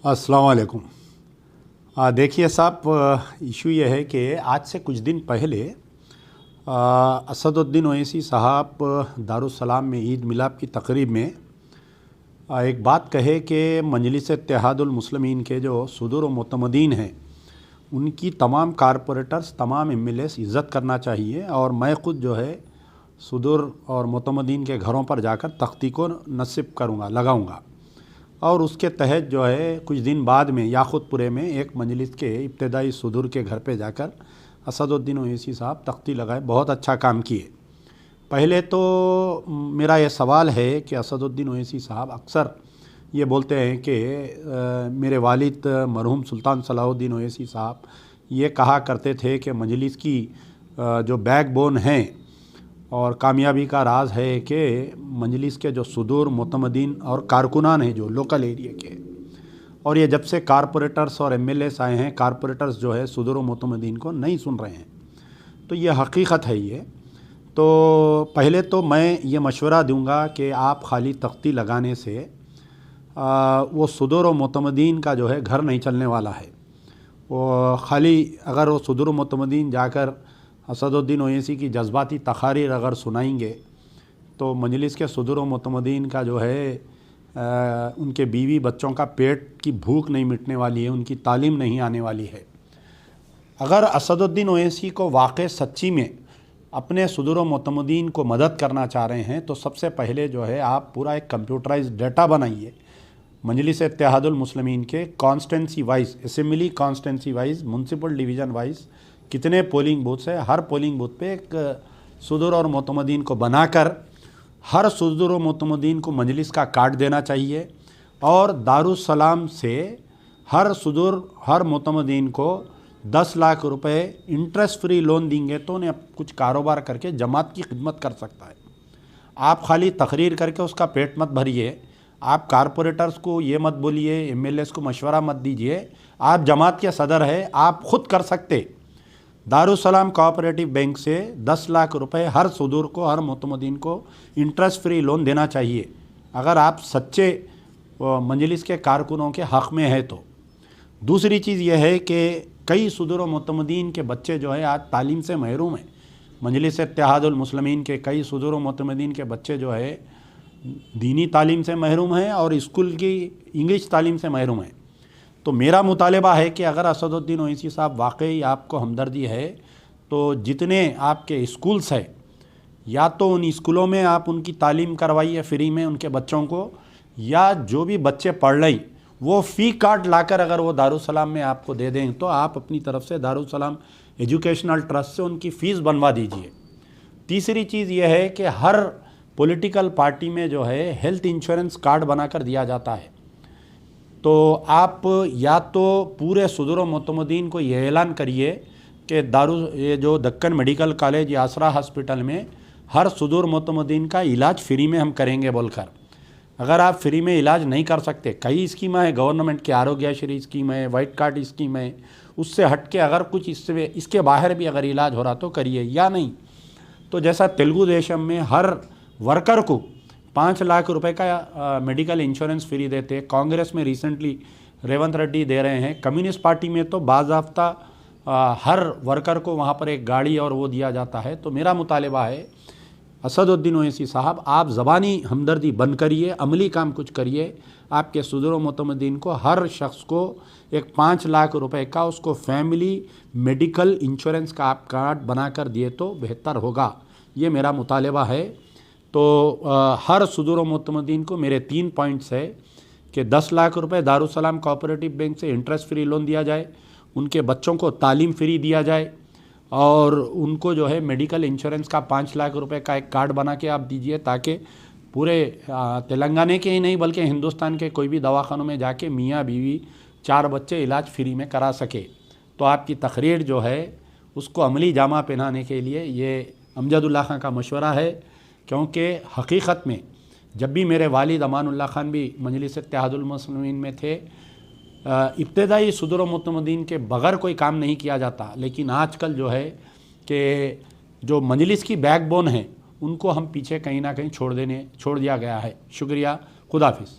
अस्सलाम वालेकुम। देखिए साहब, इशू ये है कि आज से कुछ दिन पहले असदुद्दीन ओवैसी साहब दारुस्सलाम में ईद मिलाद की तकरीब में एक बात कहे कि मजलिस इत्तेहादुल मुस्लिमीन के जो सदर व मुतमदीन हैं उनकी तमाम कारपोरेटर्स, तमाम एमएलएस इज़्ज़त करना चाहिए, और मैं ख़ुद जो है सदर और मुतमदीन के घरों पर जाकर तख्ती को नस्ब करूँगा, लगाऊँगा। और उसके तहत जो है कुछ दिन बाद में याक़ूतपुरे में एक मजलिस के इब्तदाई सदर के घर पे जाकर असदुद्दीन ओवैसी साहब तख्ती लगाए, बहुत अच्छा काम किए। पहले तो मेरा ये सवाल है कि असदुद्दीन ओवैसी साहब अक्सर ये बोलते हैं कि मेरे वालिद मरहूम सुल्तान सलाहुद्दीन ओवैसी साहब ये कहा करते थे कि मजलिस की जो बैकबोन हैं और कामयाबी का राज है कि मजलिस के जो सदर, मुतमदीन और कारकुनान हैं जो लोकल एरिया के, और ये जब से कारपोरेटर्स और एमएलएस आए हैं, कारपोरेटर्स जो है सदर और मुतमदीन को नहीं सुन रहे हैं। तो ये हकीकत है। ये तो पहले तो मैं ये मशवरा दूंगा कि आप खाली तख्ती लगाने से वो सदर और मुतमदीन का जो है घर नहीं चलने वाला है। वो खाली अगर वो सदर और मुतमदीन जाकर असदुद्दीन ओवैसी की जज्बाती तकारीर अगर सुनाएंगे तो मजलिस के सदर व मुतमदीन का जो है उनके बीवी बच्चों का पेट की भूख नहीं मिटने वाली है, उनकी तालीम नहीं आने वाली है। अगर असदुद्दीन ओवैसी को वाक़ई सच्ची में अपने सदर व मुतमदीन को मदद करना चाह रहे हैं तो सबसे पहले जो है आप पूरा एक कंप्यूटराइज्ड डाटा बनाइए मजलिस इत्तेहादुल मुस्लिमीन के constituency wise, assembly constituency wise, municipal division wise कितने पोलिंग बूथ्स है, हर पोलिंग बूथ पे एक सदर और मुतमदीन को बनाकर हर सदर और मुतमदीन को मजलिस का कार्ड देना चाहिए, और दारुस्सलाम से हर सदर हर मुतमदीन को 10 लाख रुपए इंटरेस्ट फ्री लोन देंगे तो उन्हें कुछ कारोबार करके जमात की खिदमत कर सकता है। आप खाली तकरीर करके उसका पेट मत भरिए। आप कारपोरेटर्स को ये मत बोलिए, एमएलएस को मशवरा मत दीजिए। आप जमात के सदर है, आप खुद कर सकते। दारुस्सलाम कोऑपरेटिव बैंक से 10 लाख रुपए हर सदर को, हर मुतमदीन को इंटरेस्ट फ्री लोन देना चाहिए अगर आप सच्चे मजलिस के कारकुनों के हक़ में है तो। दूसरी चीज़ यह है कि कई सदर व मुतमदीन के बच्चे जो है आज तालीम से महरूम हैं। मजलिस इत्तेहादुल मुस्लिमीन के कई सदर व मुतमदीन के बच्चे जो है दीनी तालीम से महरूम हैं और स्कूल की इंग्लिश तालीम से महरूम हैं। तो मेरा मुतालबा है कि अगर असदुद्दीन ओवैसी साहब वाकई आपको हमदर्दी है तो जितने आपके स्कूल्स हैं या तो उन स्कूलों में आप उनकी तालीम करवाइए फ्री में उनके बच्चों को, या जो भी बच्चे पढ़ रहे वो फ़ी कार्ड लाकर अगर वो दारुस्सलाम में आपको दे दें तो आप अपनी तरफ से दारुस्सलाम एजुकेशनल ट्रस्ट से उनकी फ़ीस बनवा दीजिए। तीसरी चीज़ ये है कि हर पॉलिटिकल पार्टी में जो है हेल्थ इंश्योरेंस कार्ड बनाकर दिया जाता है। तो आप या तो पूरे सदर व मुतमदीन को ये ऐलान करिए कि ये जो दक्कन मेडिकल कॉलेज या आसरा हॉस्पिटल में हर सदर मुतमदीन का इलाज फ्री में हम करेंगे बोलकर। अगर आप फ्री में इलाज नहीं कर सकते, कई स्कीमें हैं गवर्नमेंट की, आरोग्यश्री स्कीम है, वाइट कार्ड स्कीम है, उससे हट के अगर कुछ इसके बाहर भी अगर इलाज हो रहा तो करिए, या नहीं तो जैसा तेलुगु देशम में हर वर्कर को 5 लाख रुपए का मेडिकल इंश्योरेंस फ्री देते हैं। कांग्रेस में रिसेंटली रेवंत रेड्डी दे रहे हैं। कम्युनिस्ट पार्टी में तो बाज़ाब्ता हर वर्कर को वहाँ पर एक गाड़ी और वो दिया जाता है। तो मेरा मुतालबा है असदुद्दीन ओवैसी साहब, आप ज़बानी हमदर्दी बंद करिए, अमली काम कुछ करिए। आपके सदर व मुतमदीन को हर शख्स को एक 5 लाख रुपए का उसको फैमिली मेडिकल इंश्योरेंस का आप कार्ड बना कर दिए तो बेहतर होगा। ये मेरा मुतालबा है। तो हर सदर व मुतमदीन को मेरे 3 पॉइंट्स है कि 10 लाख रुपए दारुस्सलाम कोऑपरेटिव बैंक से इंटरेस्ट फ्री लोन दिया जाए, उनके बच्चों को तालीम फ्री दिया जाए, और उनको जो है मेडिकल इंश्योरेंस का 5 लाख रुपए का एक कार्ड बना के आप दीजिए ताकि पूरे तेलंगाना के ही नहीं बल्कि हिंदुस्तान के कोई भी दवाखानों में जाके मियाँ बीवी 4 बच्चे इलाज फ्री में करा सके। तो आपकी तकरीर जो है उसको अमली जामा पहनाने के लिए ये अमजदुल्ला खां का मशवरा है, क्योंकि हकीकत में जब भी मेरे वालिद अमानुल्लाह खान भी मजलिस इत्तेहादुल मुस्लिमीन में थे, इब्तदाई सदर व मुतमदीन के बगैर कोई काम नहीं किया जाता। लेकिन आजकल जो है कि जो मजलिस की बैकबोन है उनको हम पीछे कहीं ना कहीं छोड़ दिया गया है। शुक्रिया, खुदा हाफिज़।